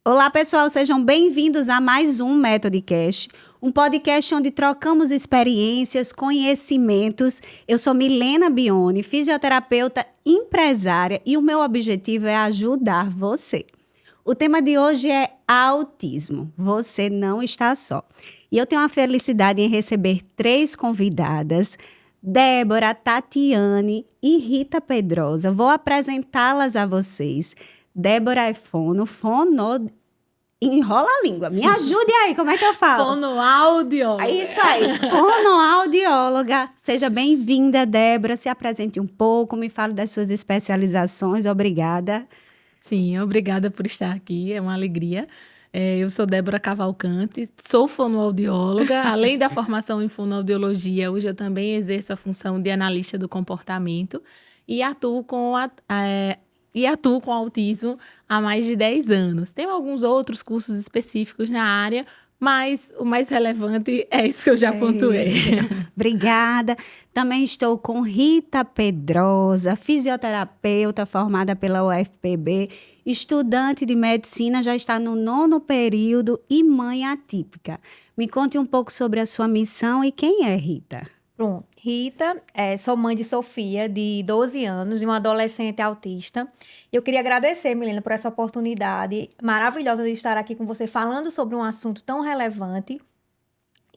Olá, pessoal, sejam bem-vindos a mais um Metodcast, um podcast onde trocamos experiências, conhecimentos. Eu sou Milena Bione, fisioterapeuta, empresária, e o meu objetivo é ajudar você. O tema de hoje é autismo. Você não está só. E eu tenho a felicidade em receber 3 convidadas, Débora, Tatiane e Rita Pedrosa. Vou apresentá-las a vocês. Débora é enrola a língua. Me ajude aí, como é que eu falo? Fonoaudióloga. Isso aí, fonoaudióloga. Seja bem-vinda, Débora. Se apresente um pouco, me fale das suas especializações. Obrigada. Sim, obrigada por estar aqui, é uma alegria. Eu sou Débora Cavalcante, sou fonoaudióloga. Além da formação em fonoaudiologia, hoje eu também exerço a função de analista do comportamento e atuo com autismo há mais de 10 anos. Tenho alguns outros cursos específicos na área, mas o mais relevante é isso que eu já pontuei. Obrigada. Também estou com Rita Pedrosa, fisioterapeuta formada pela UFPB, estudante de medicina, já está no 9º período e mãe atípica. Me conte um pouco sobre a sua missão e quem é Rita? Pronto. Rita, sou mãe de Sofia, de 12 anos, e uma adolescente autista. Eu queria agradecer, Milena, por essa oportunidade maravilhosa de estar aqui com você falando sobre um assunto tão relevante.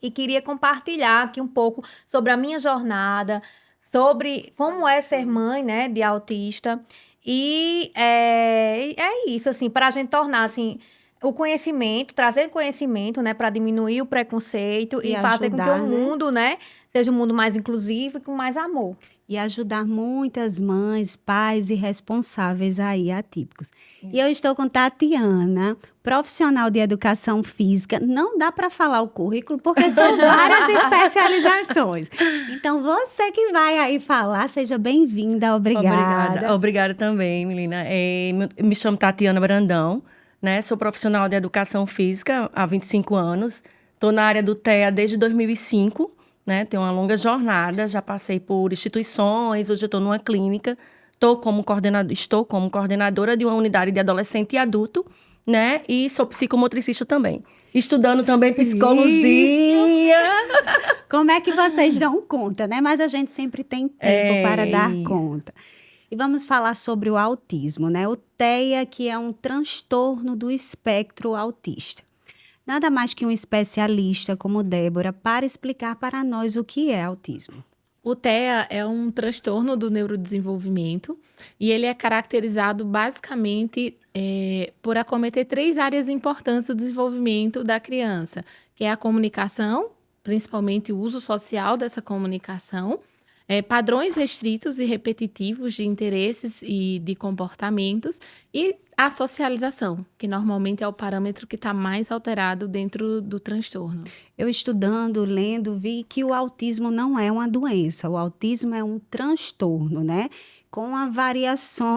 E queria compartilhar aqui um pouco sobre a minha jornada, sobre como é ser mãe, né, de autista. E é isso, assim, para a gente tornar, assim, o conhecimento, trazer conhecimento, né, para diminuir o preconceito e fazer com que o mundo, né, seja um mundo mais inclusivo e com mais amor. E ajudar muitas mães, pais e responsáveis aí atípicos. E eu estou com Tatiana, profissional de educação física. Não dá para falar o currículo, porque são várias especializações. Então, você que vai aí falar, seja bem-vinda, obrigada. Obrigada também, Milena. Me chamo Tatiana Brandão, né? Sou profissional de educação física há 25 anos. Estou na área do TEA desde 2005. Né? Tenho uma longa jornada, já passei por instituições, hoje eu estou numa clínica, estou como coordenadora de uma unidade de adolescente e adulto, né? E sou psicomotricista também. Estudando também psicologia. Como é que vocês dão conta, né? Mas a gente sempre tem tempo para dar conta. E vamos falar sobre o autismo, né? O TEA, que é um transtorno do espectro autista. Nada mais que um especialista como Débora para explicar para nós o que é autismo. O TEA é um transtorno do neurodesenvolvimento e ele é caracterizado basicamente por acometer 3 áreas importantes do desenvolvimento da criança, que é a comunicação, principalmente o uso social dessa comunicação, padrões restritos e repetitivos de interesses e de comportamentos e a socialização, que normalmente é o parâmetro que está mais alterado dentro do transtorno. Eu estudando, lendo, vi que o autismo não é uma doença. O autismo é um transtorno, né? Com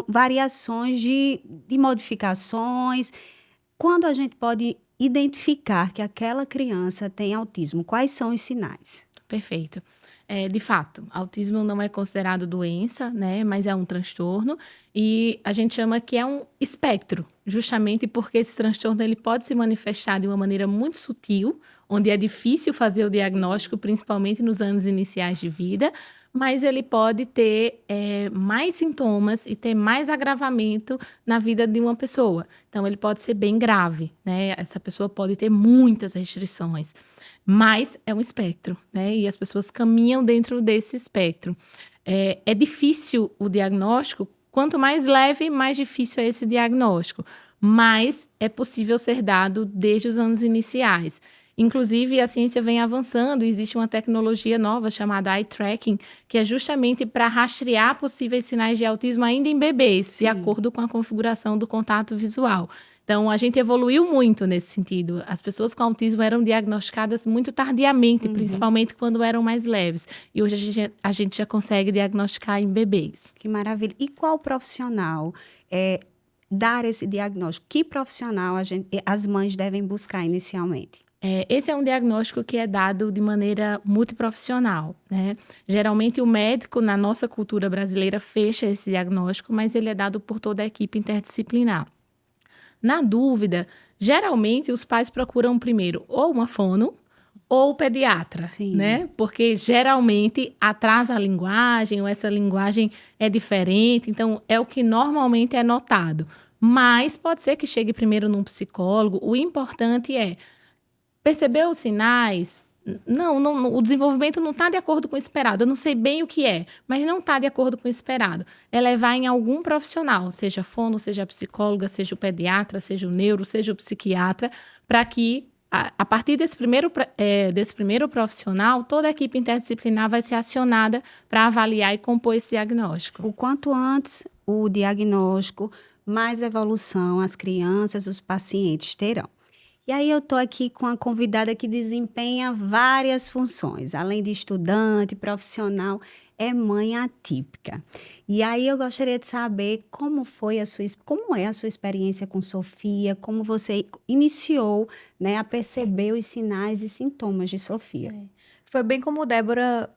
variações de modificações. Quando a gente pode identificar que aquela criança tem autismo, quais são os sinais? Perfeito. De fato, autismo não é considerado doença, né, mas é um transtorno e a gente chama que é um espectro, justamente porque esse transtorno ele pode se manifestar de uma maneira muito sutil, onde é difícil fazer o diagnóstico, principalmente nos anos iniciais de vida, mas ele pode ter mais sintomas e ter mais agravamento na vida de uma pessoa. Então, ele pode ser bem grave, né? Essa pessoa pode ter muitas restrições. Mas é um espectro, né? E as pessoas caminham dentro desse espectro. É difícil o diagnóstico. Quanto mais leve, mais difícil é esse diagnóstico. Mas é possível ser dado desde os anos iniciais. Inclusive, a ciência vem avançando. Existe uma tecnologia nova chamada eye tracking, que é justamente para rastrear possíveis sinais de autismo ainda em bebês, Sim. de acordo com a configuração do contato visual. Então, a gente evoluiu muito nesse sentido. As pessoas com autismo eram diagnosticadas muito tardiamente, principalmente quando eram mais leves. E hoje a gente já consegue diagnosticar em bebês. Que maravilha. E qual profissional dar esse diagnóstico? Que profissional as mães devem buscar inicialmente? Esse é um diagnóstico que é dado de maneira multiprofissional, né? Geralmente o médico, na nossa cultura brasileira, fecha esse diagnóstico, mas ele é dado por toda a equipe interdisciplinar. Na dúvida, geralmente os pais procuram primeiro ou uma fono ou o pediatra, Sim. né? Porque geralmente atrasa a linguagem ou essa linguagem é diferente, então é o que normalmente é notado. Mas pode ser que chegue primeiro num psicólogo. O importante é perceber os sinais. Não, o desenvolvimento não está de acordo com o esperado. Eu não sei bem o que é, mas não está de acordo com o esperado. É levar em algum profissional, seja fono, seja a psicóloga, seja o pediatra, seja o neuro, seja o psiquiatra, para que a partir desse primeiro profissional, toda a equipe interdisciplinar vai ser acionada para avaliar e compor esse diagnóstico. O quanto antes o diagnóstico, mais evolução as crianças, os pacientes terão. E aí eu estou aqui com a convidada que desempenha várias funções. Além de estudante, profissional, é mãe atípica. E aí eu gostaria de saber como é a sua experiência com Sofia, como você iniciou, né, a perceber os sinais e sintomas de Sofia. Foi bem como Débora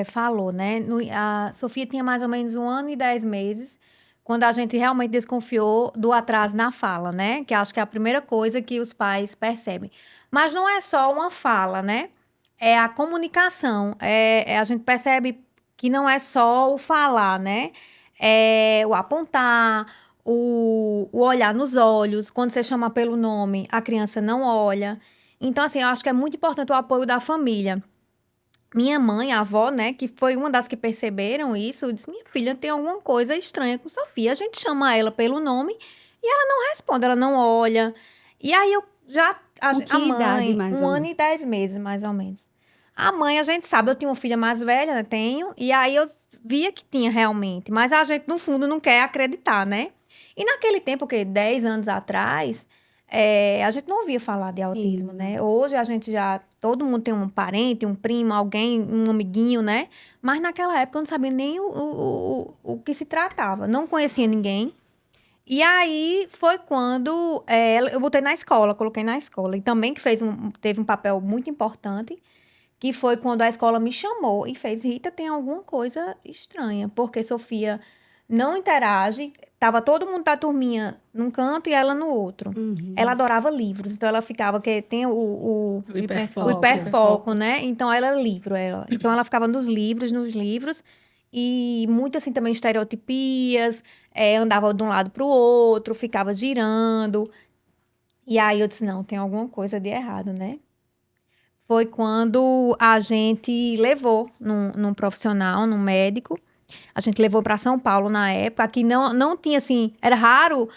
falou, né? A Sofia tinha mais ou menos 1 ano e 10 meses, quando a gente realmente desconfiou do atraso na fala, né? Que acho que é a primeira coisa que os pais percebem. Mas não é só uma fala, né? É a comunicação. A gente percebe que não é só o falar, né? É o apontar, o olhar nos olhos. Quando você chama pelo nome, a criança não olha. Então, assim, eu acho que é muito importante o apoio da família. Minha mãe, a avó, né, que foi uma das que perceberam isso, disse, minha filha tem alguma coisa estranha com Sofia. A gente chama ela pelo nome e ela não responde, ela não olha. E aí eu já... Com que idade, mais 1 ou ano e 10 meses, mais ou menos. A mãe, a gente sabe, eu tinha uma filha mais velha, né, tenho, e aí eu via que tinha realmente, mas a gente, no fundo, não quer acreditar, né? E naquele tempo, 10 anos atrás, a gente não ouvia falar de autismo, né? Hoje a gente já... Todo mundo tem um parente, um primo, alguém, um amiguinho, né? Mas naquela época eu não sabia nem o que se tratava. Não conhecia ninguém. E aí foi quando eu botei na escola, coloquei na escola. E também que teve um papel muito importante, que foi quando a escola me chamou e fez, Rita, tem alguma coisa estranha. Porque Sofia não interage, tava todo mundo da turminha num canto e ela no outro. Uhum. Ela adorava livros, então ela ficava, que tem o hiperfoco. hiperfoco, né? Então ela era livro, então ela ficava nos livros, e muito assim também estereotipias, andava de um lado para o outro, ficava girando. E aí eu disse, não, tem alguma coisa de errado, né? Foi quando a gente levou num profissional, num médico. A gente levou para São Paulo na época, que não tinha, assim, era raro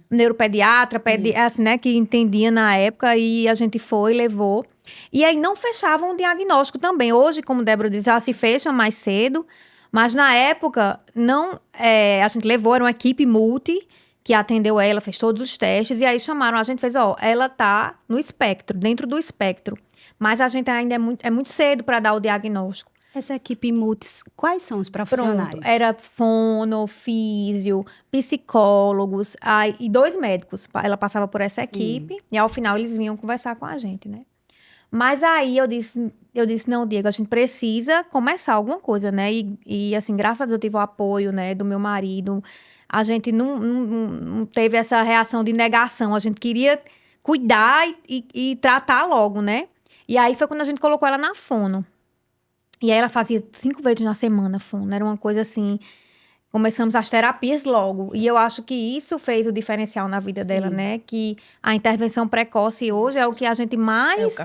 neuropediatra, assim, né, que entendia na época, e a gente levou. E aí não fechavam o diagnóstico também. Hoje, como Débora disse, já se fecha mais cedo, mas na época, não, a gente levou, era uma equipe multi, que atendeu ela, fez todos os testes, e aí chamaram, a gente fez, ela tá no espectro, dentro do espectro, mas a gente ainda é muito cedo para dar o diagnóstico. Essa equipe multis, quais são os profissionais? Pronto, era fono, físio, psicólogos, e 2 médicos. Ela passava por essa equipe e ao final eles vinham conversar com a gente, né? Mas aí eu disse, não, Diego, a gente precisa começar alguma coisa, né? E assim, graças a Deus eu tive o apoio, né, do meu marido. A gente não teve essa reação de negação, a gente queria cuidar e tratar logo, né? E aí foi quando a gente colocou ela na fono. E aí ela fazia 5 vezes na semana fono. Era uma coisa assim... Começamos as terapias logo. E eu acho que isso fez o diferencial na vida dela, né? Que a intervenção precoce hoje é o que a gente mais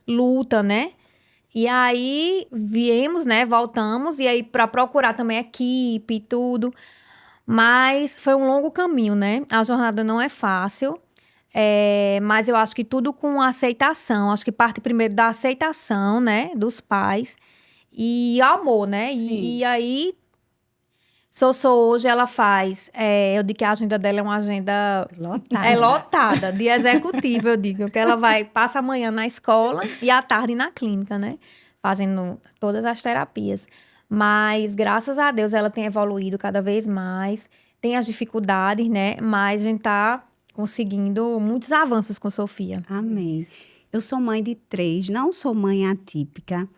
luta, né? E aí viemos, né? Voltamos. E aí para procurar também equipe e tudo. Mas foi um longo caminho, né? A jornada não é fácil. Mas eu acho que tudo com aceitação. Acho que parte primeiro da aceitação, né? Dos pais. E amor, né? E aí, hoje ela faz... eu digo que a agenda dela é uma agenda... Lotada. Lotada, de executivo, eu digo. Que ela passa a manhã na escola e à tarde na clínica, né? Fazendo todas as terapias. Mas, graças a Deus, ela tem evoluído cada vez mais. Tem as dificuldades, né? Mas a gente tá conseguindo muitos avanços com Sofia. Amém. Eu sou mãe de 3, não sou mãe atípica.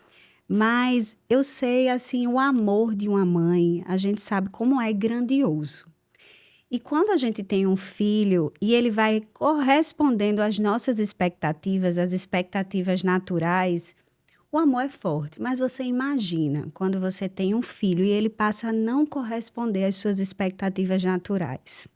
Mas eu sei, assim, o amor de uma mãe, a gente sabe como é grandioso. E quando a gente tem um filho e ele vai correspondendo às nossas expectativas, às expectativas naturais, o amor é forte. Mas você imagina quando você tem um filho e ele passa a não corresponder às suas expectativas naturais.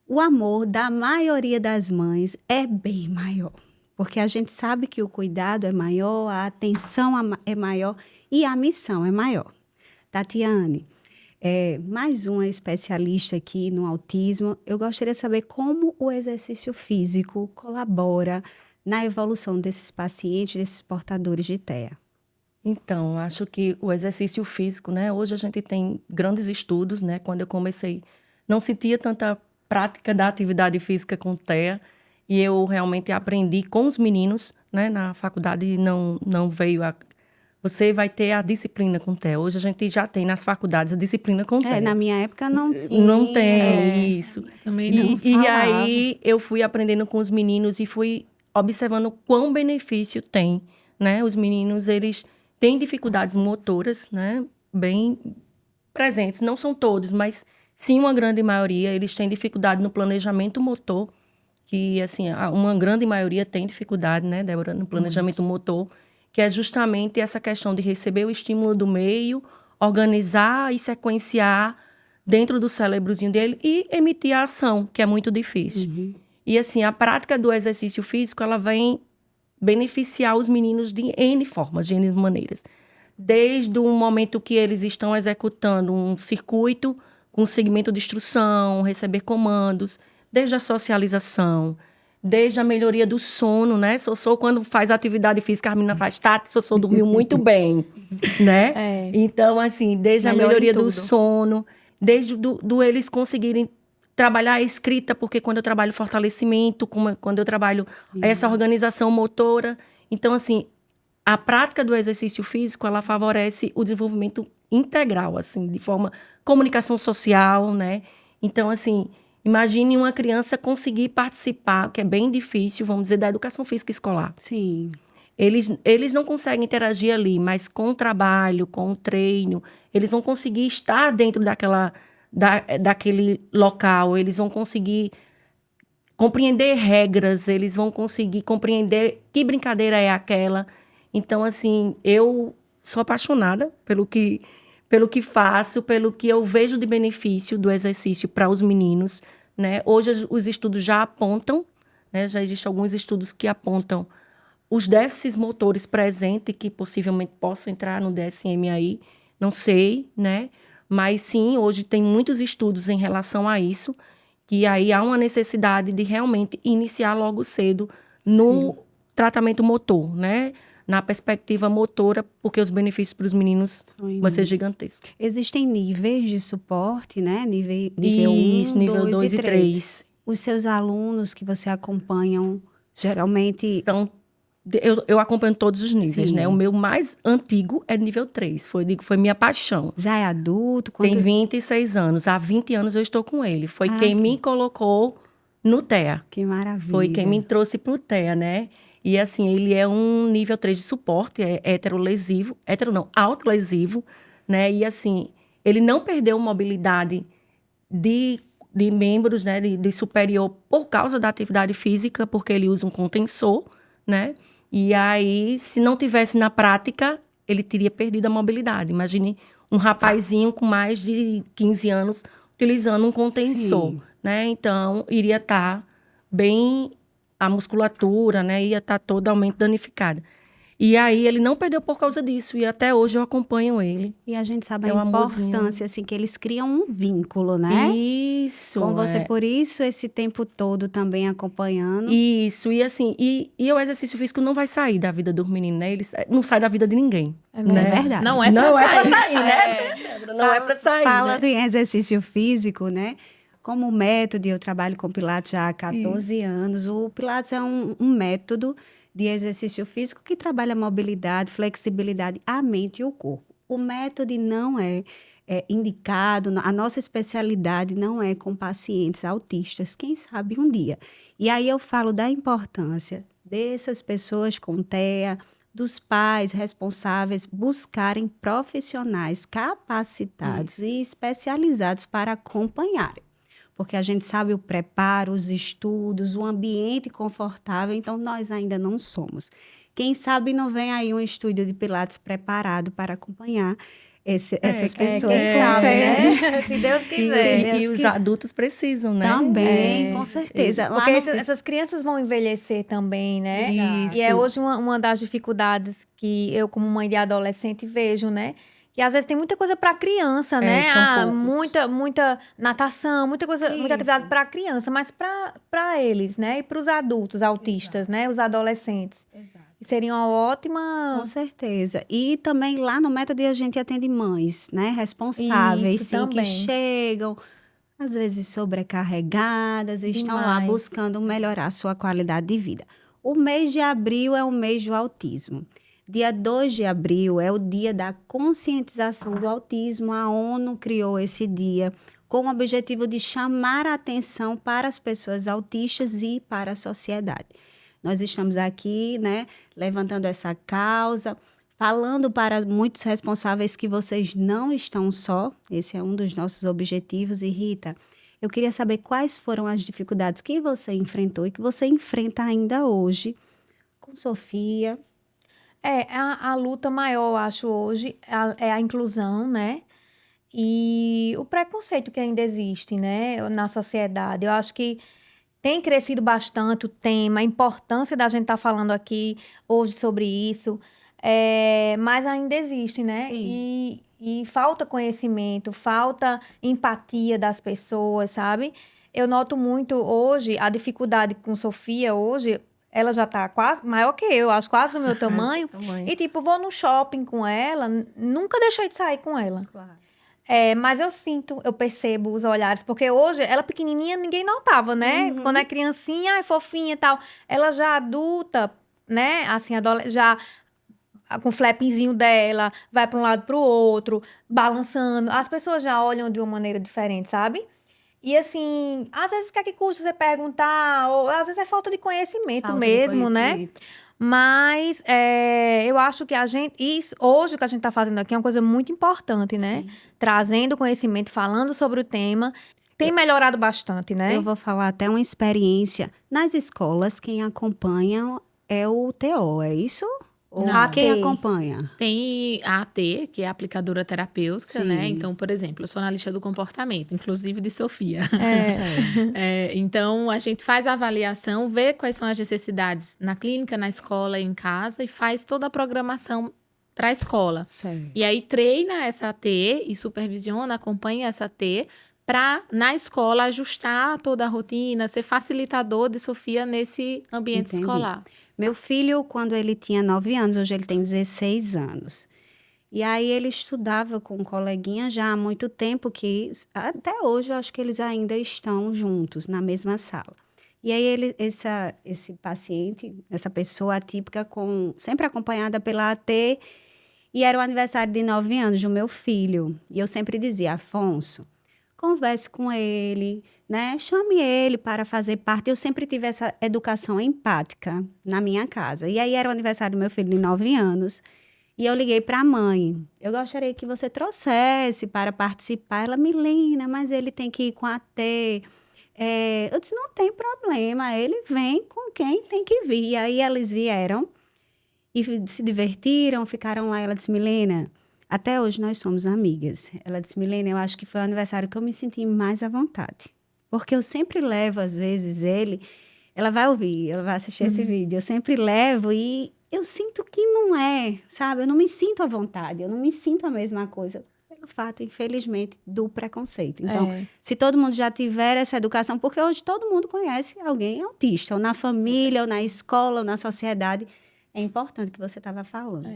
O amor da maioria das mães é bem maior, porque a gente sabe que o cuidado é maior, a atenção é maior e a missão é maior. Tatiane, mais uma especialista aqui no autismo, eu gostaria de saber como o exercício físico colabora na evolução desses pacientes, desses portadores de TEA. Então, acho que o exercício físico, né? Hoje a gente tem grandes estudos, né? Quando eu comecei, não sentia tanta prática da atividade física com TEA, e eu realmente aprendi com os meninos, né? Na faculdade não veio a... Você vai ter a disciplina com TEA. Hoje a gente já tem nas faculdades a disciplina com TEA. Na minha época não tinha. Não tem isso. Também não. E aí eu fui aprendendo com os meninos e fui observando quão benefício tem, né? Os meninos, eles têm dificuldades motoras, né? Bem presentes. Não são todos, mas sim uma grande maioria. Eles têm dificuldade no planejamento motor, que, assim, uma grande maioria tem dificuldade, né, Débora, no planejamento motor, que é justamente essa questão de receber o estímulo do meio, organizar e sequenciar dentro do cérebrozinho dele e emitir a ação, que é muito difícil. E, assim, a prática do exercício físico, ela vem beneficiar os meninos de N formas, de N maneiras. Desde o momento que eles estão executando um circuito com segmento de instrução, receber comandos, desde a socialização, desde a melhoria do sono, né? Sossô, quando faz atividade física, a menina faz, Tati, Sossô dormiu muito bem, né? Então, assim, desde a melhoria do sono, desde do eles conseguirem trabalhar a escrita, porque quando eu trabalho fortalecimento, quando eu trabalho essa organização motora. Então, assim, a prática do exercício físico, ela favorece o desenvolvimento integral, assim, de forma comunicação social, né? Então, assim, imagine uma criança conseguir participar, que é bem difícil, vamos dizer, da educação física escolar. Sim. Eles não conseguem interagir ali, mas com o trabalho, com o treino, eles vão conseguir estar dentro daquele local, eles vão conseguir compreender regras, eles vão conseguir compreender que brincadeira é aquela. Então, assim, eu sou apaixonada pelo que faço, pelo que eu vejo de benefício do exercício para os meninos, né? Hoje os estudos já apontam, né? Já existem alguns estudos que apontam os déficits motores presentes que possivelmente possam entrar no DSM aí, não sei, né? Mas sim, hoje tem muitos estudos em relação a isso, que aí há uma necessidade de realmente iniciar logo cedo no tratamento motor, né? Na perspectiva motora, porque os benefícios para os meninos vão ser gigantescos. Existem níveis de suporte, né? Nível 1, nível 2 e 3. Os seus alunos que você acompanham, geralmente... Eu acompanho todos os níveis, né? O meu mais antigo é nível 3. Foi minha paixão. Já é adulto? Tem 26 anos. Há 20 anos eu estou com ele. Foi quem me colocou no TEA. Que maravilha. Foi quem me trouxe para o TEA, né? E, assim, ele é um nível 3 de suporte, é heterolesivo. Autolesivo, né? E, assim, ele não perdeu mobilidade de membros, né? De superior por causa da atividade física, porque ele usa um contensor, né? E aí, se não tivesse na prática, ele teria perdido a mobilidade. Imagine um rapazinho com mais de 15 anos utilizando um contensor, né? Então, iria estar bem... A musculatura, né, ia estar totalmente danificada. E aí, ele não perdeu por causa disso. E até hoje eu acompanho ele. E a gente sabe a importância, assim, que eles criam um vínculo, né? Isso. Com você, por isso, esse tempo todo também acompanhando. Isso. E assim, e o exercício físico não vai sair da vida dos meninos, né? Ele não sai da vida de ninguém. Né? É verdade. Não é pra sair, né? Não é pra sair, Falando em exercício físico, né? Como método, eu trabalho com Pilates já há 14 anos. O Pilates é um método de exercício físico que trabalha a mobilidade, flexibilidade, a mente e o corpo. O método não é indicado, a nossa especialidade não é com pacientes autistas, quem sabe um dia. E aí eu falo da importância dessas pessoas com TEA, dos pais responsáveis buscarem profissionais capacitados e especializados para acompanharem. porque a gente sabe o preparo, os estudos, o ambiente confortável, então nós ainda não somos. Quem sabe não vem aí um estúdio de Pilates preparado para acompanhar essas pessoas. Quem sabe, né? Se Deus quiser. E os adultos precisam, né? Também, com certeza. Porque essas crianças vão envelhecer também, né? Isso. E é hoje uma das dificuldades que eu, como mãe de adolescente, vejo, né? Que às vezes tem muita coisa para criança, né? São poucos. Muita natação, muita atividade para criança, mas para eles, né? E para os adultos autistas, né? Os adolescentes. Exato. Seria uma ótima... Com certeza. E também lá no método a gente atende mães, né? Responsáveis, Isso, sim, também. que chegam, às vezes sobrecarregadas, e estão lá Demais. buscando melhorar a sua qualidade de vida. O mês de abril é o mês do autismo. Dia 2 de abril é o dia da conscientização do autismo. A ONU criou esse dia com o objetivo de chamar a atenção para as pessoas autistas e para a sociedade. Nós estamos aqui, né, levantando essa causa, falando para muitos responsáveis que vocês não estão só. Esse é um dos nossos objetivos. E, Rita, eu queria saber quais foram as dificuldades que você enfrentou e que você enfrenta ainda hoje com Sofia. A luta maior, eu acho, hoje é a inclusão, né? E o preconceito que ainda existe, né, na sociedade. Eu acho que tem crescido bastante o tema, a importância da gente estar falando aqui hoje sobre isso, mas ainda existe, né? Sim. E falta conhecimento, falta empatia das pessoas, sabe? Eu noto muito hoje a dificuldade com Sofia hoje. Ela já tá quase maior que eu, acho quase do meu tamanho. E, tipo, vou no shopping com ela, nunca deixei de sair com ela. Claro. Mas eu percebo os olhares, porque hoje, ela pequenininha, ninguém notava, né? Uhum. Quando é criancinha, fofinha e tal. Ela já adulta, né? Assim, já com o flapzinho dela, vai para um lado para o outro, balançando. As pessoas já olham de uma maneira diferente, sabe? E assim, às vezes o que é que custa você perguntar, ou às vezes é falta de conhecimento mesmo, né? Mas eu acho que hoje o que a gente está fazendo aqui é uma coisa muito importante, né? Sim. Trazendo conhecimento, falando sobre o tema, tem melhorado bastante, né? Eu vou falar até uma experiência. Nas escolas, quem acompanha é o TO, é isso? Ou Não. quem AT. acompanha? Tem a AT, que é a aplicadora terapêutica, Sim. né? Então, por exemplo, eu sou analista do comportamento, inclusive de Sofia. Certo. Então, a gente faz a avaliação, vê quais são as necessidades na clínica, na escola, em casa, e faz toda a programação para a escola. Certo. E aí, treina essa AT e supervisiona, acompanha essa AT, para, na escola, ajustar toda a rotina, ser facilitador de Sofia nesse ambiente Entendi. escolar. Meu filho, quando ele tinha 9 anos, hoje ele tem 16 anos. E aí ele estudava com um coleguinha já há muito tempo, que até hoje eu acho que eles ainda estão juntos, na mesma sala. E aí esse paciente, essa pessoa atípica, sempre acompanhada pela AT, e era o aniversário de 9 anos do meu filho. E eu sempre dizia, Afonso, converse com ele, né? Chame ele para fazer parte. Eu sempre tive essa educação empática na minha casa. E aí era o aniversário do meu filho de 9 anos. E eu liguei para a mãe. Eu gostaria que você trouxesse para participar. Ela, Milena, mas ele tem que ir com a T. Eu disse, não tem problema. Ele vem com quem tem que vir. E aí eles vieram e se divertiram, ficaram lá. Ela disse, Milena, até hoje nós somos amigas. Ela disse, Milena, eu acho que foi o aniversário que eu me senti mais à vontade. Porque eu sempre levo, às vezes, ela vai ouvir, ela vai assistir esse vídeo. Eu sempre levo e eu sinto que não é, sabe? Eu não me sinto à vontade, eu não me sinto a mesma coisa. Pelo fato, infelizmente, do preconceito. Então, se todo mundo já tiver essa educação, porque hoje todo mundo conhece alguém autista, ou na família, ou na escola, ou na sociedade, é importante que você estava falando.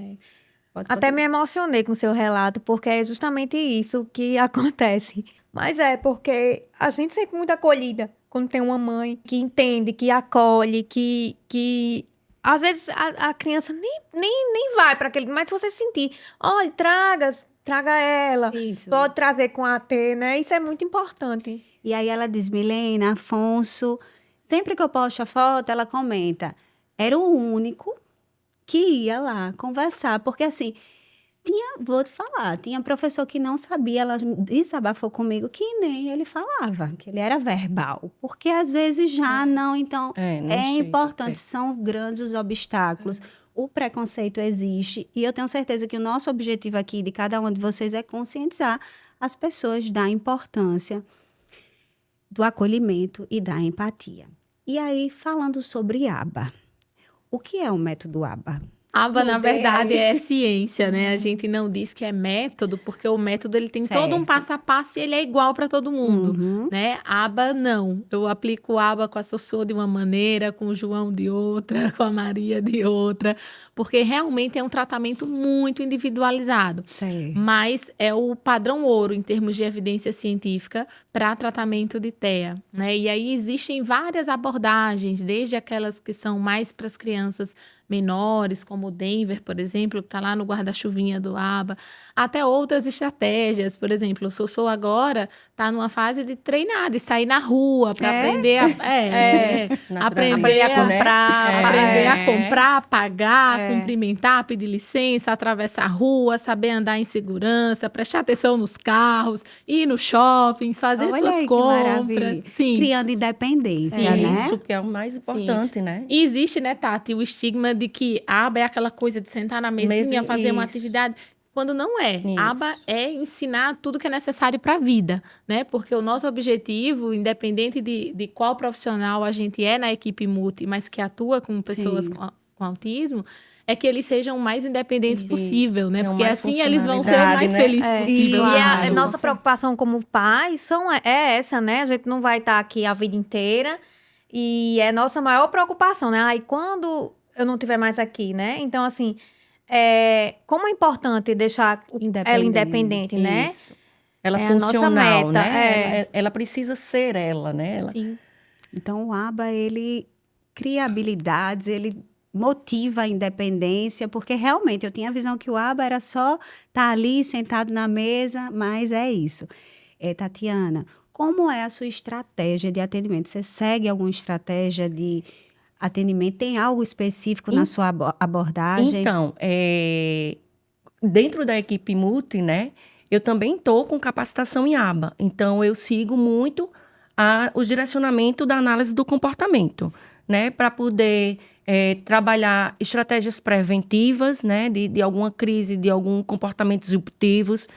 Até me emocionei com o seu relato, porque é justamente isso que acontece. Mas porque a gente sente muito acolhida quando tem uma mãe que entende, que acolhe, que às vezes a criança nem vai para aquele... Mas se você sentir, olha, traga ela, Isso. pode trazer com a AT, né? Isso é muito importante. E aí ela diz, Milena, Afonso, sempre que eu posto a foto, ela comenta, era o único que ia lá conversar, porque assim, Vou te falar, tinha professor que não sabia, ela desabafou comigo que nem ele falava, que ele era verbal. Porque às vezes já não, então não é chega, importante, são grandes os obstáculos. O preconceito existe e eu tenho certeza que o nosso objetivo aqui de cada um de vocês é conscientizar as pessoas da importância do acolhimento e da empatia. E aí, falando sobre ABA, o que é o método ABA? ABA, na verdade, é ciência, né? A gente não diz que é método, porque o método ele tem todo um passo a passo e ele é igual para todo mundo, né? ABA, não. Eu aplico o ABA com a Sossô de uma maneira, com o João de outra, com a Maria de outra, porque realmente é um tratamento muito individualizado. Certo. Mas é o padrão ouro em termos de evidência científica para tratamento de TEA, né? E aí existem várias abordagens, desde aquelas que são mais para as crianças menores, como o Denver, por exemplo, que está lá no guarda-chuvinha do ABA, até outras estratégias. Por exemplo, o Sossô agora está numa fase de treinar, de sair na rua para aprender Aprender a comprar, aprender a comprar, pagar, cumprimentar, pedir licença, atravessar a rua, saber andar em segurança, prestar atenção nos carros, ir no shopping, fazer suas compras. Sim. Criando independência, né? Isso que é o mais importante, né? E existe, né, Tati, o estigma de que ABA é aquela coisa de sentar na mesinha, fazer uma atividade, quando não é. Isso. ABA é ensinar tudo que é necessário para a vida, né? Porque o nosso objetivo, independente de qual profissional a gente é na equipe multi, mas que atua com pessoas com autismo, é que eles sejam o mais independentes possível, né? Porque assim eles vão ser o mais felizes possível. E a nossa preocupação como pais é essa, né? A gente não vai estar aqui a vida inteira e é nossa maior preocupação, né? Aí quando eu não estiver mais aqui, né? Então, assim, como é importante deixar ela independente, né? Isso. Ela É a nossa funcional, meta, né? Ela precisa ser ela, né? Sim. Então, o ABA, ele cria habilidades, ele motiva a independência, porque realmente eu tinha a visão que o ABA era só estar ali sentado na mesa, mas é isso. Tatiana, como é a sua estratégia de atendimento? Você segue alguma estratégia de atendimento? Tem algo específico na sua abordagem? Então, dentro da equipe multi, né, eu também estou com capacitação em ABA. Então, eu sigo muito o direcionamento da análise do comportamento, né, para poder trabalhar estratégias preventivas, né, de alguma crise, de algum comportamento disruptivos,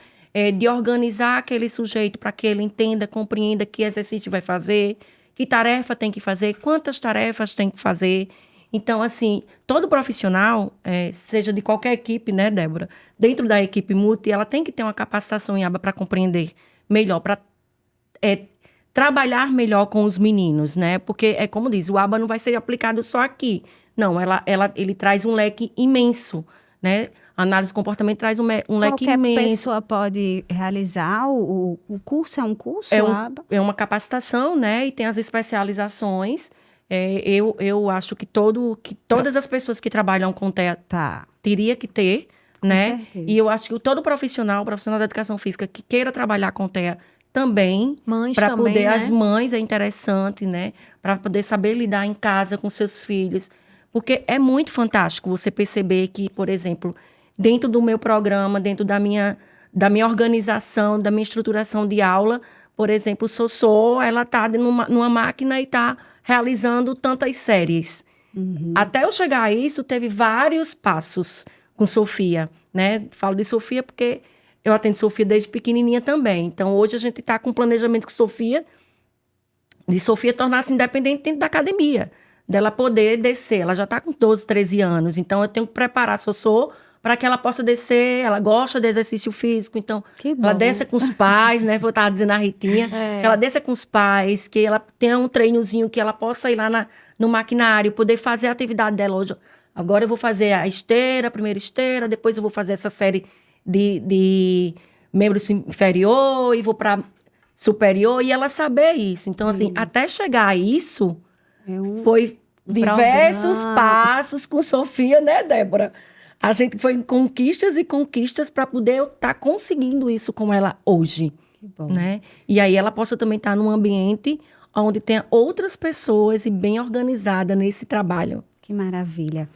de organizar aquele sujeito para que ele entenda, compreenda que exercício vai fazer, que tarefa tem que fazer, quantas tarefas tem que fazer. Então, assim, todo profissional, seja de qualquer equipe, né, Débora, dentro da equipe multi, ela tem que ter uma capacitação em ABA para compreender melhor, para trabalhar melhor com os meninos, né? Porque, como diz, o ABA não vai ser aplicado só aqui. Não, ele traz um leque imenso, né? A análise do comportamento traz um leque imenso. Qualquer pessoa pode realizar o curso? É um curso? É uma capacitação, né? E tem as especializações. Eu acho que todas as pessoas que trabalham com TEA teria que ter, né? Certeza. E eu acho que todo profissional da educação física que queira trabalhar com TEA também, mães para também, poder, né? as mães é interessante, né? Para poder saber lidar em casa com seus filhos. Porque é muito fantástico você perceber que, por exemplo, dentro do meu programa, dentro da minha organização, da minha estruturação de aula, por exemplo, Sossô, ela está numa máquina e está realizando tantas séries. Até eu chegar a isso, teve vários passos com Sofia, né? Falo de Sofia porque eu atendo Sofia desde pequenininha também. Então, hoje a gente está com um planejamento com Sofia, de Sofia tornar-se independente dentro da academia, dela poder descer. Ela já está com 12, 13 anos, então eu tenho que preparar a Sossô para que ela possa descer. Ela gosta de exercício físico, então ela desce com os pais, né? Eu estava dizendo a Ritinha, que ela desça com os pais, que ela tenha um treinozinho, que ela possa ir lá no maquinário, poder fazer a atividade dela hoje. Agora eu vou fazer a primeira esteira, depois eu vou fazer essa série de membro inferior e vou para superior, e ela saber isso. Então, assim, até chegar a isso, foi diversos passos com Sofia, né, Débora? A gente foi em conquistas e conquistas para poder estar conseguindo isso com ela hoje. Que bom. Né? E aí ela possa também estar num ambiente onde tenha outras pessoas e bem organizada nesse trabalho. Que maravilha.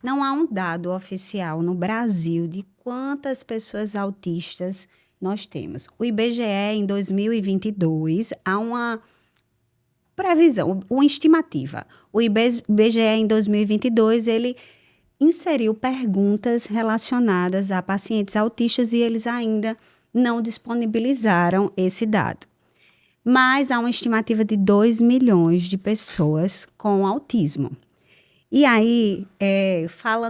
Não há um dado oficial no Brasil de quantas pessoas autistas nós temos. O IBGE, em 2022, há uma previsão, uma estimativa. O IBGE, em 2022, ele inseriu perguntas relacionadas a pacientes autistas e eles ainda não disponibilizaram esse dado. Mas há uma estimativa de 2 milhões de pessoas com autismo. E aí,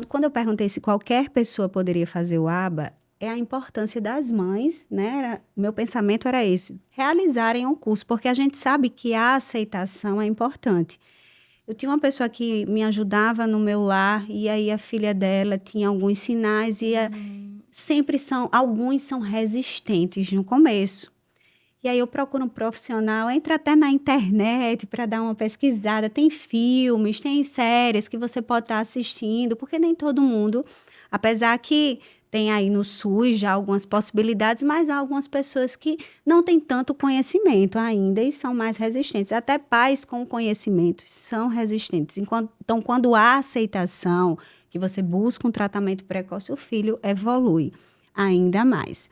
quando eu perguntei se qualquer pessoa poderia fazer o ABA, é a importância das mães, né? Meu pensamento era esse, realizarem um curso, porque a gente sabe que a aceitação é importante. Eu tinha uma pessoa que me ajudava no meu lar, e aí a filha dela tinha alguns sinais, e alguns são resistentes no começo. E aí eu procuro um profissional, entra até na internet para dar uma pesquisada, tem filmes, tem séries que você pode estar assistindo, porque nem todo mundo, apesar que tem aí no SUS já algumas possibilidades, mas há algumas pessoas que não têm tanto conhecimento ainda e são mais resistentes. Até pais com conhecimento são resistentes. Então, quando há aceitação, que você busca um tratamento precoce, o filho evolui ainda mais.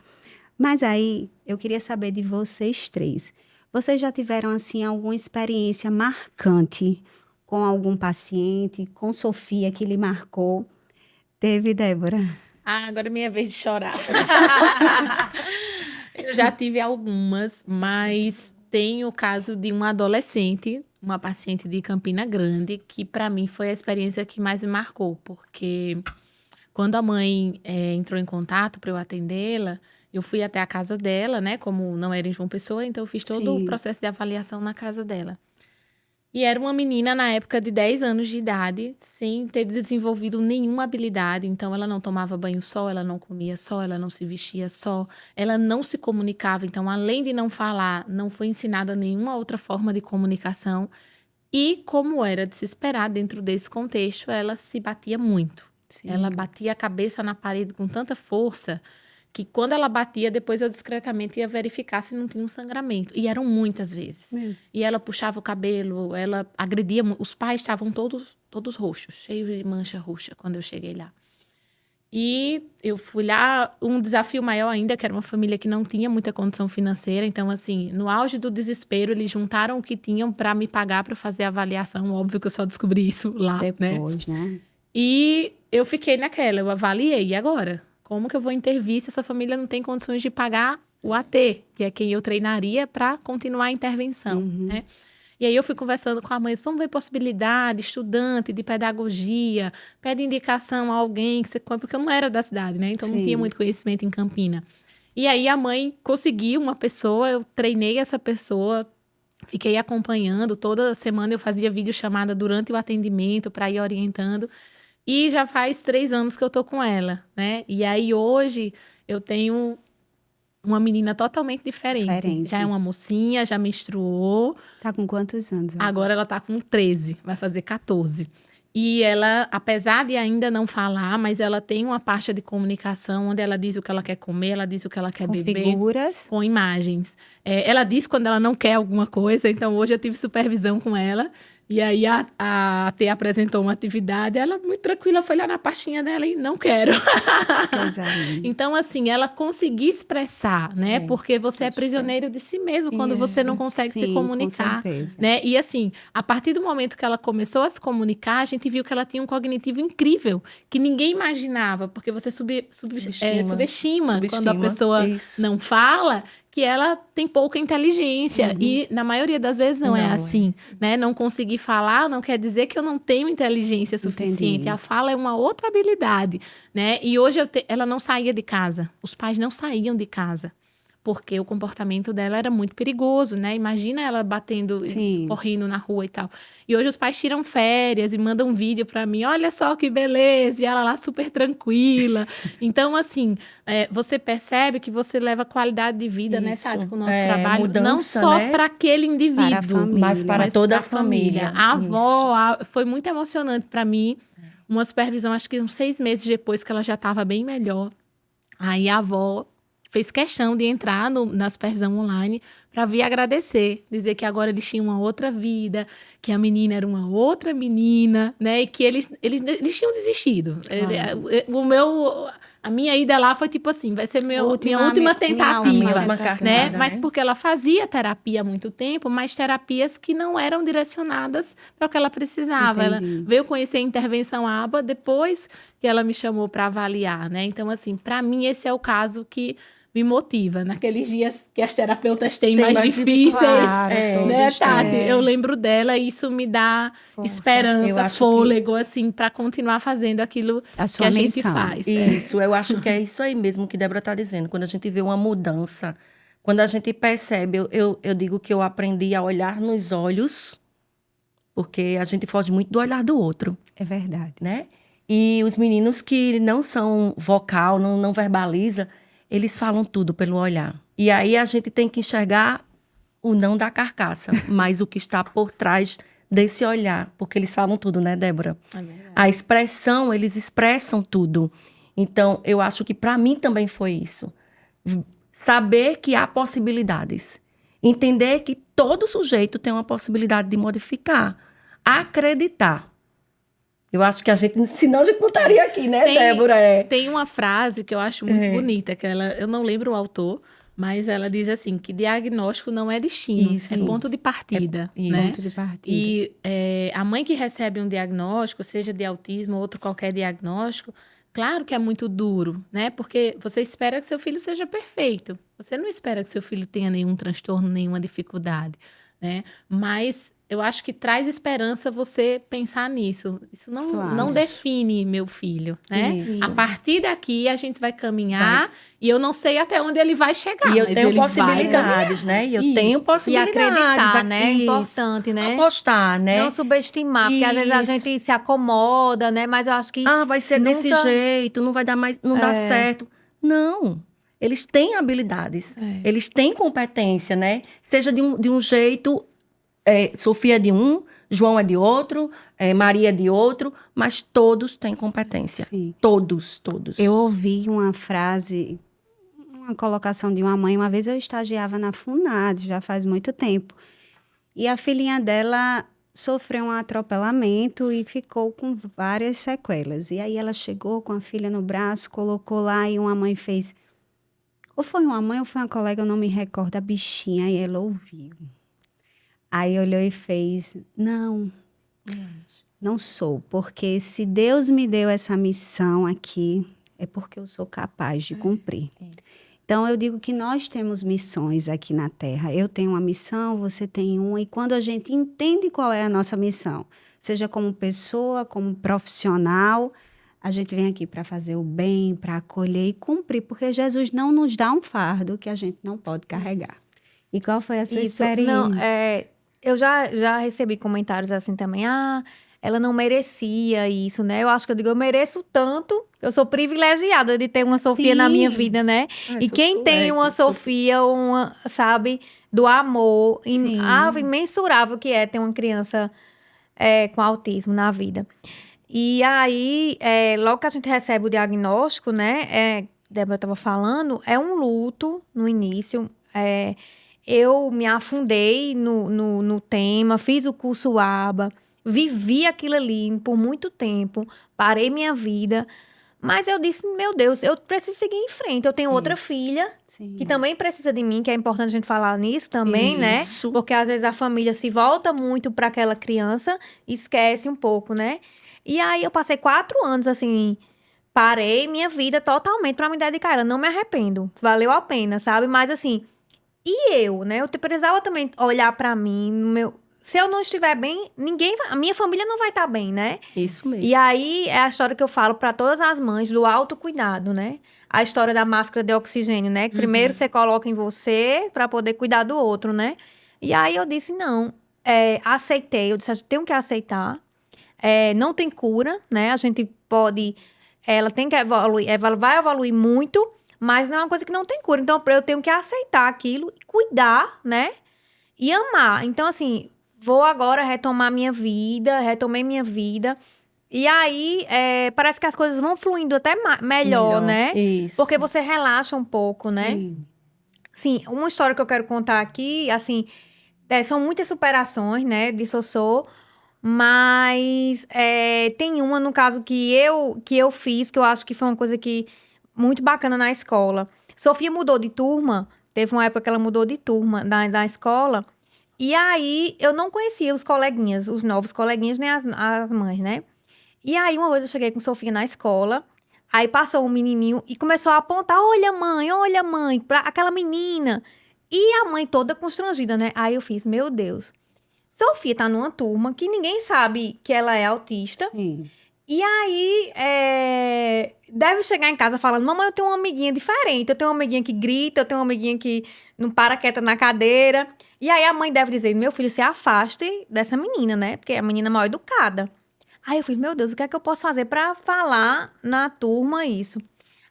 Mas aí, eu queria saber de vocês três. Vocês já tiveram, assim, alguma experiência marcante com algum paciente, com Sofia, que lhe marcou? Teve, Débora? Agora é minha vez de chorar. Eu já tive algumas, mas tem o caso de uma adolescente, uma paciente de Campina Grande, que para mim foi a experiência que mais me marcou, porque quando a mãe entrou em contato para eu atendê-la, eu fui até a casa dela, né? Como não era em João Pessoa, então eu fiz todo o processo de avaliação na casa dela. E era uma menina na época de 10 anos de idade, sem ter desenvolvido nenhuma habilidade. Então, ela não tomava banho só, ela não comia só, ela não se vestia só, ela não se comunicava. Então, além de não falar, não foi ensinada nenhuma outra forma de comunicação. E, como era de se esperar dentro desse contexto, ela se batia muito. Sim. Ela batia a cabeça na parede com tanta força que quando ela batia, depois eu discretamente ia verificar se não tinha um sangramento. E eram muitas vezes. E ela puxava o cabelo, ela agredia. Os pais estavam todos roxos, cheios de mancha roxa, quando eu cheguei lá. E eu fui lá, um desafio maior ainda, que era uma família que não tinha muita condição financeira. Então, assim, no auge do desespero, eles juntaram o que tinham para me pagar para fazer a avaliação. Óbvio que eu só descobri isso lá, depois, né? E eu fiquei naquela, eu avaliei. E agora? Como que eu vou intervir se essa família não tem condições de pagar o AT, que é quem eu treinaria para continuar a intervenção, né? E aí eu fui conversando com a mãe, vamos ver possibilidade, estudante de pedagogia, pede indicação a alguém, porque eu não era da cidade, né? Então não tinha muito conhecimento em Campina. E aí a mãe conseguiu uma pessoa, eu treinei essa pessoa, fiquei acompanhando, toda semana eu fazia videochamada durante o atendimento para ir orientando. E já faz 3 anos que eu tô com ela, né? E aí, hoje, eu tenho uma menina totalmente diferente. Já é uma mocinha, já menstruou. Tá com quantos anos? Agora ela tá com 13, vai fazer 14. E ela, apesar de ainda não falar, mas ela tem uma parte de comunicação onde ela diz o que ela quer comer, ela diz o que ela quer beber. Com figuras. Com imagens. Ela diz quando ela não quer alguma coisa, então hoje eu tive supervisão com ela. E aí a T apresentou uma atividade, ela muito tranquila foi lá na pastinha dela e não quero. Então, assim, ela conseguir expressar, né? Porque você é prisioneiro de si mesmo quando você não consegue se comunicar. Com certeza. Né? E assim, a partir do momento que ela começou a se comunicar, a gente viu que ela tinha um cognitivo incrível, que ninguém imaginava, porque você subestima quando a pessoa não fala, que ela tem pouca inteligência. E, na maioria das vezes, não é assim. Né? Não conseguir falar não quer dizer que eu não tenho inteligência suficiente. Entendi. A fala é uma outra habilidade. Né? E hoje ela não saía de casa. Os pais não saíam de casa. Porque o comportamento dela era muito perigoso, né? Imagina ela batendo, correndo na rua e tal. E hoje os pais tiram férias e mandam um vídeo pra mim. Olha só que beleza! E ela lá super tranquila. Então, assim, você percebe que você leva qualidade de vida, né, Tati, com o nosso trabalho. Mudança, não só para aquele indivíduo, para a família, mas para toda a família. A avó, foi muito emocionante pra mim. Uma supervisão, acho que uns 6 meses depois que ela já estava bem melhor. Aí a avó fez questão de entrar na supervisão online para vir agradecer, dizer que agora eles tinham uma outra vida, que a menina era uma outra menina, né? E que eles tinham desistido. A minha ida lá foi tipo assim, vai ser minha última Minha tentativa, última né? cartada, Mas né? porque ela fazia terapia há muito tempo, mas terapias que não eram direcionadas para o que ela precisava. Ela Entendi. veio conhecer a intervenção ABA depois que ela me chamou para avaliar, né? Então, assim, para mim esse é o caso que me motiva. Naqueles dias que as terapeutas têm Tem mais mais difíceis, Claro, né, todos Tati? têm. Eu lembro dela e isso me dá Força. Eu esperança, acho fôlego, assim, para continuar fazendo aquilo A que sua a gente missão. faz. Isso, eu acho que é isso aí mesmo que Débora está dizendo. Quando a gente vê uma mudança, quando a gente percebe, eu digo que eu aprendi a olhar nos olhos, porque a gente foge muito do olhar do outro, É verdade. né? E os meninos que não são vocal, não verbaliza, eles falam tudo pelo olhar. E aí a gente tem que enxergar o não da carcaça, mas o que está por trás desse olhar, porque eles falam tudo, né, Débora? É verdade. A expressão, eles expressam tudo. Então, eu acho que para mim também foi isso. Saber que há possibilidades. Entender que todo sujeito tem uma possibilidade de modificar. Acreditar. Eu acho que a gente, senão a gente não estaria aqui, né, Débora? Tem uma frase que eu acho muito bonita, que eu não lembro o autor, mas ela diz assim, que diagnóstico não é destino, Isso. é ponto de partida, É- né? Ponto de partida. E a mãe que recebe um diagnóstico, seja de autismo ou outro qualquer diagnóstico, claro que é muito duro, né? Porque você espera que seu filho seja perfeito. Você não espera que seu filho tenha nenhum transtorno, nenhuma dificuldade, né? Mas eu acho que traz esperança você pensar nisso. Isso não, Claro. não define meu filho, né? Isso. A partir daqui a gente vai caminhar e eu não sei até onde ele vai chegar. E eu mas tenho ele vai possibilidades, né? E eu Isso. tenho E possibilidades. acreditar, né? É Isso. importante, né? Apostar, né? Não subestimar, porque às vezes a Isso. gente se acomoda, né? Mas eu acho que Ah, vai ser desse nunca- jeito, não vai dar mais, não dá certo. Não. Eles têm habilidades, eles têm competência, né? Seja de um jeito, Sofia é de um, João é de outro, Maria é de outro, mas todos têm competência. Sim. Todos, todos. Eu ouvi uma frase, uma colocação de uma mãe. Uma vez eu estagiava na FUNAD, já faz muito tempo. E a filhinha dela sofreu um atropelamento e ficou com várias sequelas. E aí ela chegou com a filha no braço, colocou lá e uma mãe fez... Ou foi uma mãe ou foi uma colega, eu não me recordo, a bichinha, e ela ouviu. Aí olhou e fez, não sou, porque se Deus me deu essa missão aqui, é porque eu sou capaz de cumprir. Então, eu digo que nós temos missões aqui na Terra. Eu tenho uma missão, você tem uma, e quando a gente entende qual é a nossa missão, seja como pessoa, como profissional, a gente vem aqui para fazer o bem, para acolher e cumprir, porque Jesus não nos dá um fardo que a gente não pode carregar. E qual foi a sua experiência? Não, eu já recebi comentários assim também. Ah, ela não merecia isso, né? Eu acho que eu mereço tanto. Eu sou privilegiada de ter uma Sofia na minha vida, né? E quem tem uma Sofia, sabe, do amor imensurável que é ter uma criança com autismo na vida. E aí, logo que a gente recebe o diagnóstico, né? Débora estava falando, é um luto no início. Eu me afundei no tema, fiz o curso ABA, vivi aquilo ali por muito tempo, parei minha vida, mas eu disse, meu Deus, eu preciso seguir em frente. Eu tenho outra filha, Sim. que também precisa de mim, que é importante a gente falar nisso também, Isso. né? Porque às vezes a família se volta muito para aquela criança e esquece um pouco, né? E aí eu passei 4 anos, assim, parei minha vida totalmente para me dedicar a ela. Não me arrependo, valeu a pena, sabe? Mas assim... E eu, né? Eu precisava também olhar pra mim, se eu não estiver bem, a minha família não vai estar bem, né? Isso mesmo. E aí é a história que eu falo pra todas as mães do autocuidado, né? A história da máscara de oxigênio, né? Que primeiro você coloca em você pra poder cuidar do outro, né? E aí eu disse, não, aceitei, eu disse, a gente tem que aceitar, não tem cura, né? A gente pode, ela tem que evoluir, ela vai evoluir muito, mas não é uma coisa que não tem cura. Então, eu tenho que aceitar aquilo, cuidar, né? E amar. Então, assim, vou agora retomar minha vida, retomei minha vida. E aí, parece que as coisas vão fluindo até melhor, né? Isso. Porque você relaxa um pouco, né? Sim. Sim, uma história que eu quero contar aqui, assim, são muitas superações, né, de Sossô, mas tem uma, no caso, que eu fiz, que eu acho que foi uma coisa que muito bacana na escola. Sofia mudou de turma, teve uma época que ela mudou de turma da escola, e aí eu não conhecia os coleguinhas, os novos coleguinhas, nem as mães, né? E aí uma vez eu cheguei com Sofia na escola, aí passou um menininho e começou a apontar, olha mãe, pra aquela menina. E a mãe toda constrangida, né? Aí eu fiz, meu Deus, Sofia tá numa turma que ninguém sabe que ela é autista. Sim. E aí, deve chegar em casa falando, mamãe, eu tenho uma amiguinha diferente, eu tenho uma amiguinha que grita, eu tenho uma amiguinha que não para quieta na cadeira. E aí a mãe deve dizer, meu filho, se afaste dessa menina, né? Porque é a menina mal educada. Aí eu fiz, meu Deus, o que é que eu posso fazer pra falar na turma isso?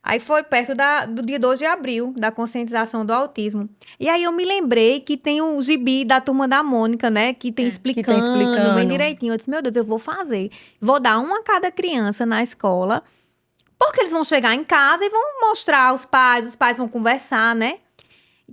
Aí foi perto do dia 2 de abril, da conscientização do autismo. E aí eu me lembrei que tem o gibi da Turma da Mônica, né? Que tem explicando bem direitinho. Eu disse, meu Deus, eu vou fazer. Vou dar um a cada criança na escola, porque eles vão chegar em casa e vão mostrar aos pais, os pais vão conversar, né?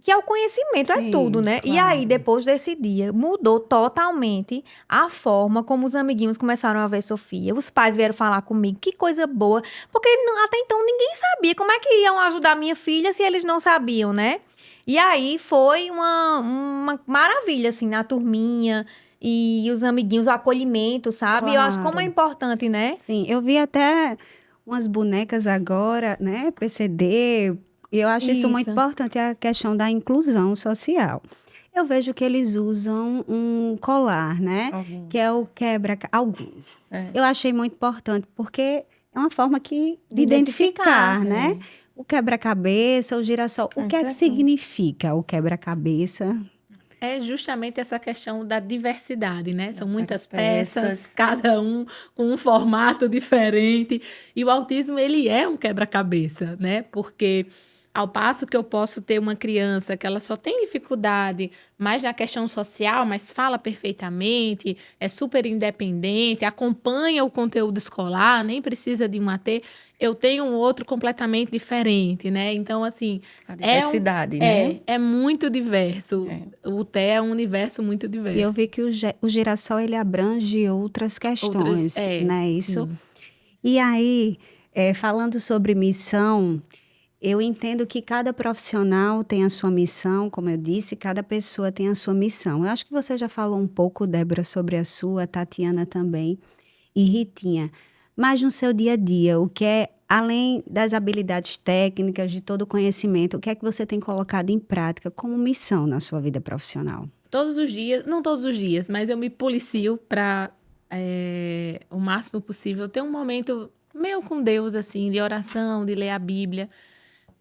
Que é o conhecimento, Sim, é tudo, né? claro. E aí, depois desse dia, mudou totalmente a forma como os amiguinhos começaram a ver Sofia. Os pais vieram falar comigo, que coisa boa. Porque até então ninguém sabia como é que iam ajudar minha filha se eles não sabiam, né? E aí foi uma maravilha, assim, na turminha. E os amiguinhos, o acolhimento, sabe? Eu acho como é Claro. importante, né? Sim, eu vi até umas bonecas agora, né? PCD. E eu acho isso muito Isso. importante, a questão da inclusão social. Eu vejo que eles usam um colar, né? Alguns. Que é o quebra... Alguns. É. Eu achei muito importante, porque é uma forma de Identificar, identificar, né? O quebra-cabeça, o girassol. O que é que certo. significa o quebra-cabeça? É justamente essa questão da diversidade, né? São Das muitas peças. peças, cada um com um formato diferente. E o autismo, ele é um quebra-cabeça, né? Porque ao passo que eu posso ter uma criança que ela só tem dificuldade mais na questão social, mas fala perfeitamente, é super independente, acompanha o conteúdo escolar, nem precisa de um AT, eu tenho um outro completamente diferente, né? Então, assim, A diversidade, né? é muito diverso. O TE é um universo muito diverso. E eu vi que o girassol, ele abrange outras questões, né? Isso. sim. E aí, falando sobre missão, eu entendo que cada profissional tem a sua missão, como eu disse, cada pessoa tem a sua missão. Eu acho que você já falou um pouco, Débora, sobre a sua, Tatiana também, e Ritinha. Mas no seu dia a dia, o que é, além das habilidades técnicas, de todo o conhecimento, o que é que você tem colocado em prática como missão na sua vida profissional? Todos os dias, não todos os dias, mas eu me policio para o máximo possível ter um momento meu com Deus, assim, de oração, de ler a Bíblia.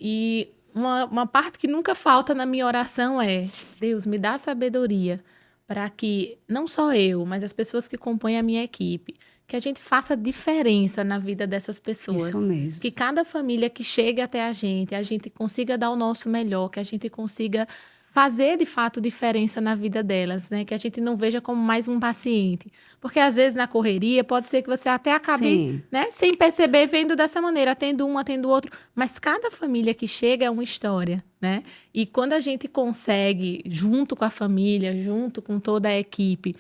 E uma parte que nunca falta na minha oração é: Deus, me dá sabedoria para que não só eu, mas as pessoas que compõem a minha equipe, que a gente faça diferença na vida dessas pessoas. Isso mesmo. Que cada família que chegue até a gente consiga dar o nosso melhor, que a gente consiga fazer, de fato, diferença na vida delas, né? Que a gente não veja como mais um paciente. Porque, às vezes, na correria, pode ser que você até acabe, Sim. né, sem perceber, vendo dessa maneira, atendo um, atendo outro. Mas cada família que chega é uma história, né? E quando a gente consegue, junto com a família, junto com toda a equipe,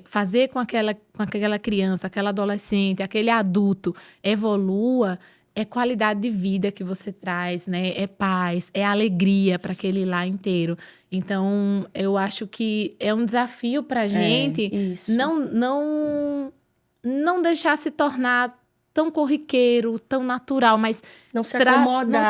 fazer com aquela criança, aquela adolescente, aquele adulto evolua, é qualidade de vida que você traz, né? É paz, é alegria para aquele lá inteiro. Então, eu acho que é um desafio para a gente isso. não deixar se tornar tão corriqueiro, tão natural, mas Não se acomodar. não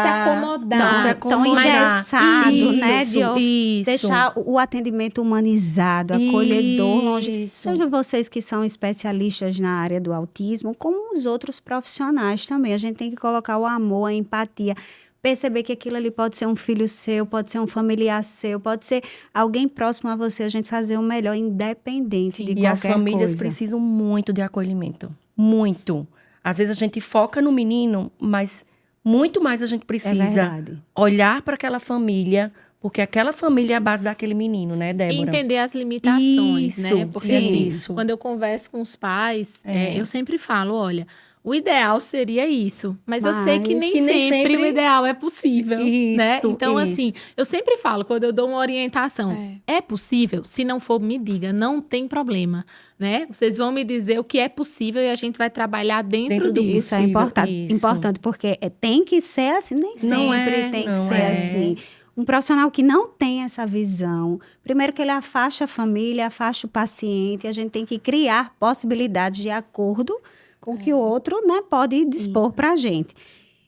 se acomodar. Tão engessado, né? De Isso. deixar o atendimento humanizado, acolhedor, longe. Isso. Seja vocês que são especialistas na área do autismo, como os outros profissionais também. A gente tem que colocar o amor, a empatia, perceber que aquilo ali pode ser um filho seu, pode ser um familiar seu, pode ser alguém próximo a você. A gente fazer o melhor, independente de E qualquer as famílias coisa. precisam muito de acolhimento. Muito. Às vezes a gente foca no menino, mas muito mais a gente precisa verdade. olhar para aquela família, porque aquela família é a base daquele menino, né, E Débora? entender as limitações, Isso, né? Porque sim. assim, Isso. quando eu converso com os pais, eu sempre falo, olha, O ideal seria isso, mas eu sei que Mas nem sempre o ideal é possível, né? Isso, Então, isso. assim, eu sempre falo, quando eu dou uma orientação, é possível? Se não for, me diga, não tem problema, né? Vocês vão me dizer o que é possível e a gente vai trabalhar dentro do disso. Isso é possível, importante, isso. importante porque tem que ser assim, nem Não sempre é, tem que não ser é. assim. Um profissional que não tem essa visão, primeiro que ele afasta a família, afasta o paciente, a gente tem que criar possibilidades de acordo com o que o outro, né, pode dispor para a gente.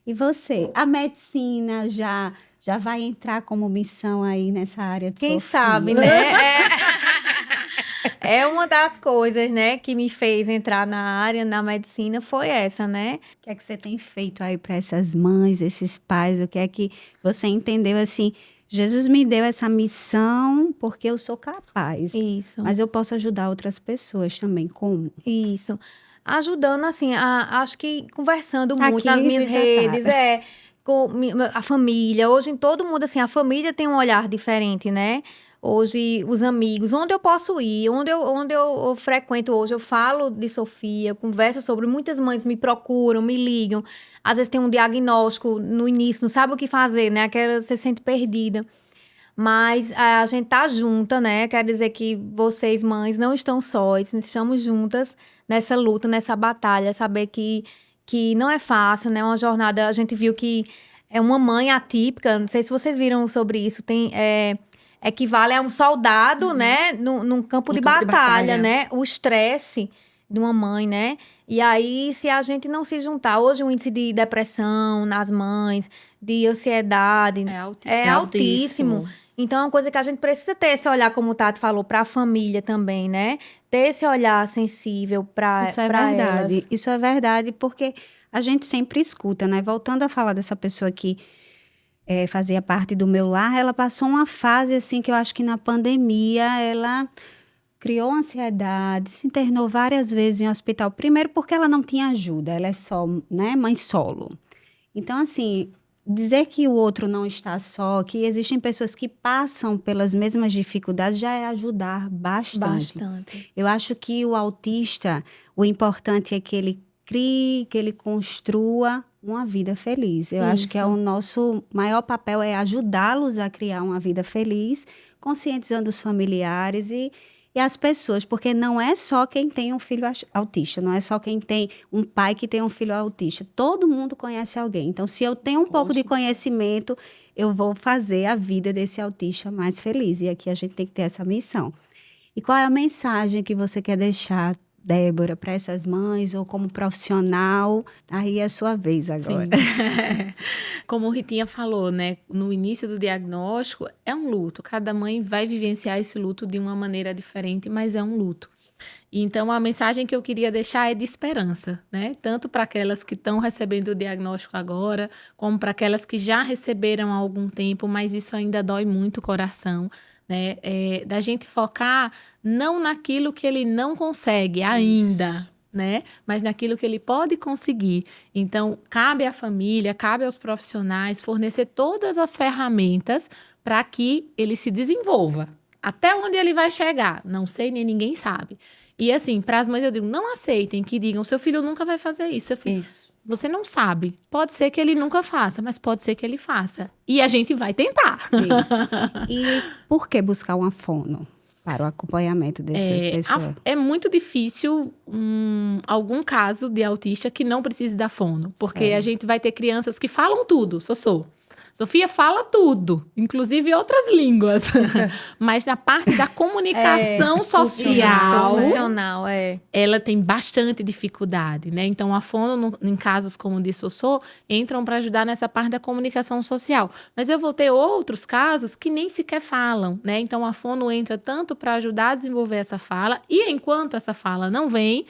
E você, a medicina já vai entrar como missão aí nessa área de Quem Sofia? sabe, né? É uma das coisas, né, que me fez entrar na área, na medicina, foi essa, né? O que é que você tem feito aí para essas mães, esses pais? O que é que você entendeu assim? Jesus me deu essa missão porque eu sou capaz. Isso. Mas eu posso ajudar outras pessoas também. Como? Isso. Ajudando, assim, acho que conversando Aqui muito nas minhas já tá. redes, com a família. Hoje, em todo mundo, assim, a família tem um olhar diferente, né? Hoje, os amigos, onde eu posso ir, onde eu frequento hoje, eu falo de Sofia, converso sobre, muitas mães me procuram, me ligam. Às vezes tem um diagnóstico no início, não sabe o que fazer, né? Aquela, você se sente perdida. Mas a gente tá junta, né? Quer dizer que vocês, mães, não estão sós, estamos juntas nessa luta, nessa batalha. Saber que não é fácil, né? Uma jornada, a gente viu que é uma mãe atípica, não sei se vocês viram sobre isso, equivale a um soldado, né? Num campo de batalha, né? O estresse de uma mãe, né? E aí, se a gente não se juntar, hoje o índice de depressão nas mães, de ansiedade, é altíssimo. Então, é uma coisa que a gente precisa ter esse olhar, como o Tati falou, para a família também, né? Ter esse olhar sensível para Isso é verdade. elas. Isso é verdade porque a gente sempre escuta, né? Voltando a falar dessa pessoa que fazia parte do meu lar, ela passou uma fase assim que eu acho que na pandemia ela criou ansiedade, se internou várias vezes em hospital. Primeiro porque ela não tinha ajuda, ela é só, né, mãe solo. Então, assim, dizer que o outro não está só, que existem pessoas que passam pelas mesmas dificuldades, já é ajudar bastante. Eu acho que o autista, o importante é que ele crie, que ele construa uma vida feliz. Eu acho que o nosso maior papel é ajudá-los a criar uma vida feliz, conscientizando os familiares e as pessoas, porque não é só quem tem um filho autista, não é só quem tem um pai que tem um filho autista. Todo mundo conhece alguém. Então, se eu tenho um pouco de conhecimento, eu vou fazer a vida desse autista mais feliz. E aqui a gente tem que ter essa missão. E qual é a mensagem que você quer deixar, Débora, para essas mães ou como profissional? Aí é a sua vez agora. Sim. Como o Ritinha falou, né? No início do diagnóstico, é um luto. Cada mãe vai vivenciar esse luto de uma maneira diferente, mas é um luto. Então, a mensagem que eu queria deixar é de esperança, né? Tanto para aquelas que estão recebendo o diagnóstico agora, como para aquelas que já receberam há algum tempo, mas isso ainda dói muito o coração. Né? Da gente focar não naquilo que ele não consegue ainda, né? Mas naquilo que ele pode conseguir. Então, cabe à família, cabe aos profissionais fornecer todas as ferramentas para que ele se desenvolva. Até onde ele vai chegar, não sei, nem ninguém sabe. E assim, para as mães eu digo, não aceitem que digam, seu filho nunca vai fazer isso. Seu filho... Isso. Você não sabe. Pode ser que ele nunca faça, mas pode ser que ele faça. E a gente vai tentar. Isso. E por que buscar uma fono para o acompanhamento dessas pessoas? É muito difícil algum caso de autista que não precise da fono. Porque a gente vai ter crianças que falam tudo, Sofia fala tudo, inclusive outras línguas. Mas na parte da comunicação social, ela tem bastante dificuldade, né? Então, a fono, em casos como o de Sossô, entram para ajudar nessa parte da comunicação social. Mas eu vou ter outros casos que nem sequer falam, né? Então, a fono entra tanto para ajudar a desenvolver essa fala, e enquanto essa fala não vem,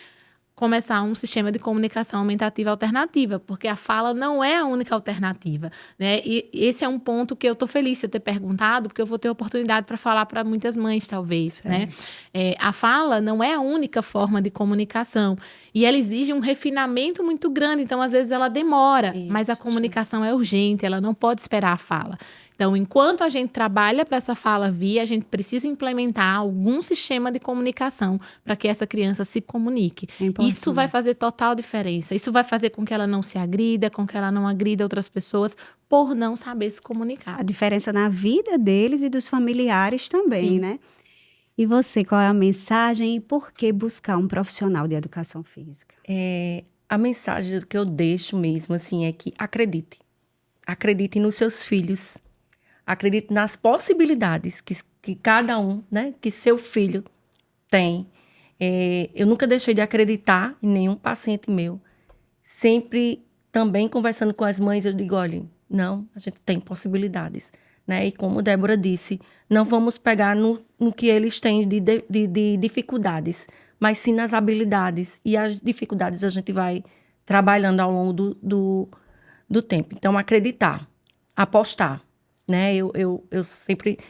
começar um sistema de comunicação aumentativa alternativa, porque a fala não é a única alternativa, né? E esse é um ponto que eu tô feliz de você ter perguntado, porque eu vou ter oportunidade para falar para muitas mães, talvez, né? A fala não é a única forma de comunicação, e ela exige um refinamento muito grande, então às vezes ela demora, mas a comunicação é urgente, ela não pode esperar a fala. Então, enquanto a gente trabalha para essa fala vir, a gente precisa implementar algum sistema de comunicação para que essa criança se comunique. É Isso vai fazer total diferença. Isso vai fazer com que ela não se agrida, com que ela não agrida outras pessoas por não saber se comunicar. A diferença na vida deles e dos familiares também, Sim. né? E você, qual é a mensagem e por que buscar um profissional de educação física? A mensagem que eu deixo mesmo, assim, é que acredite. Acredite nos seus filhos. Acredite nas possibilidades que cada um, né, que seu filho tem. Eu nunca deixei de acreditar em nenhum paciente meu. Sempre também conversando com as mães, eu digo, olha, não, a gente tem possibilidades. Né? E como Débora disse, não vamos pegar no que eles têm de dificuldades, mas sim nas habilidades. E as dificuldades a gente vai trabalhando ao longo do tempo. Então, acreditar, apostar. Né? Eu sempre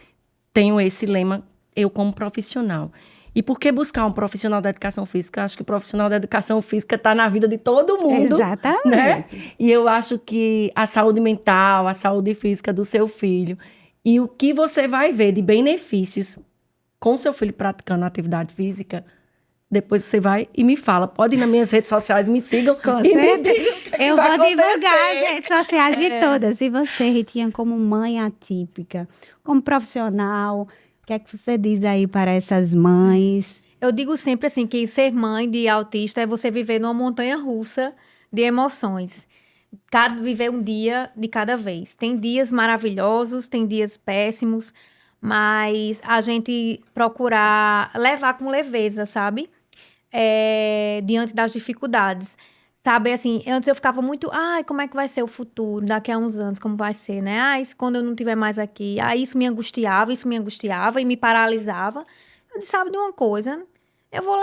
tenho esse lema, eu como profissional. E por que buscar um profissional da educação física? Acho que o profissional da educação física está na vida de todo mundo. Exatamente. Né? E eu acho que a saúde mental, a saúde física do seu filho e o que você vai ver de benefícios com seu filho praticando atividade física, depois você vai e me fala. Pode ir nas minhas redes sociais, me sigam. Com e me certeza. digam o que Eu vai vou divulgar acontecer. as redes sociais de todas. E você, Ritinha, como mãe atípica, como profissional, o que é que você diz aí para essas mães? Eu digo sempre assim, que ser mãe de autista é você viver numa montanha-russa de emoções. Viver um dia de cada vez. Tem dias maravilhosos, tem dias péssimos, mas a gente procurar levar com leveza, sabe? Diante das dificuldades. Sabe, assim, antes eu ficava muito, como é que vai ser o futuro, daqui a uns anos, como vai ser, né? Isso quando eu não estiver mais aqui. Isso me angustiava e me paralisava. Eu disse, sabe de uma coisa? Eu vou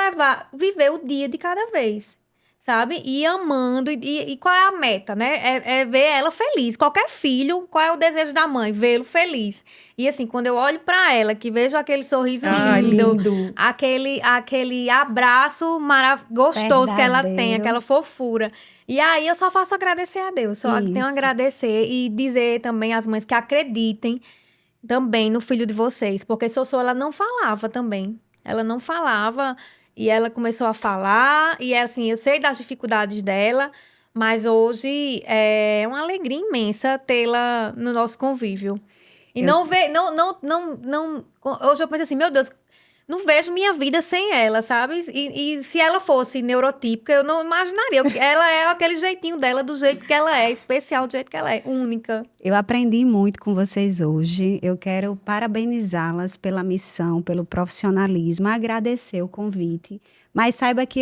viver o dia de cada vez, sabe? E amando, e qual é a meta, né? É ver ela feliz. Qualquer filho, qual é o desejo da mãe? Vê-lo feliz. E assim, quando eu olho pra ela, que vejo aquele sorriso lindo. Aquele abraço gostoso que ela tem, Verdadeiro. aquela fofura. E aí eu só faço agradecer a Deus. Só Isso. tenho a agradecer e dizer também às mães que acreditem também no filho de vocês. Porque Sossô, ela não falava também. Ela não falava e ela começou a falar. E assim, eu sei das dificuldades dela, mas hoje é uma alegria imensa tê-la no nosso convívio. E hoje eu penso assim, meu Deus, não vejo minha vida sem ela, sabe? E se ela fosse neurotípica, eu não imaginaria. Ela é aquele jeitinho dela, do jeito que ela é, especial do jeito que ela é, única. Eu aprendi muito com vocês hoje. Eu quero parabenizá-las pela missão, pelo profissionalismo, agradecer o convite. Mas saibam que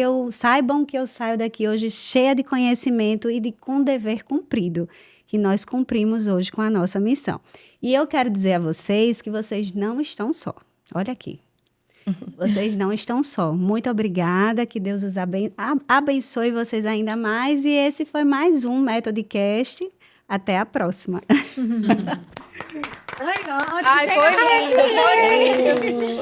eu saio daqui hoje cheia de conhecimento e com dever cumprido, que nós cumprimos hoje com a nossa missão. E eu quero dizer a vocês que vocês não estão só. Olha aqui. Vocês não estão só. Muito obrigada, que Deus os abençoe vocês ainda mais. E esse foi mais um Metodcast. Até a próxima. Foi lindo, foi lindo.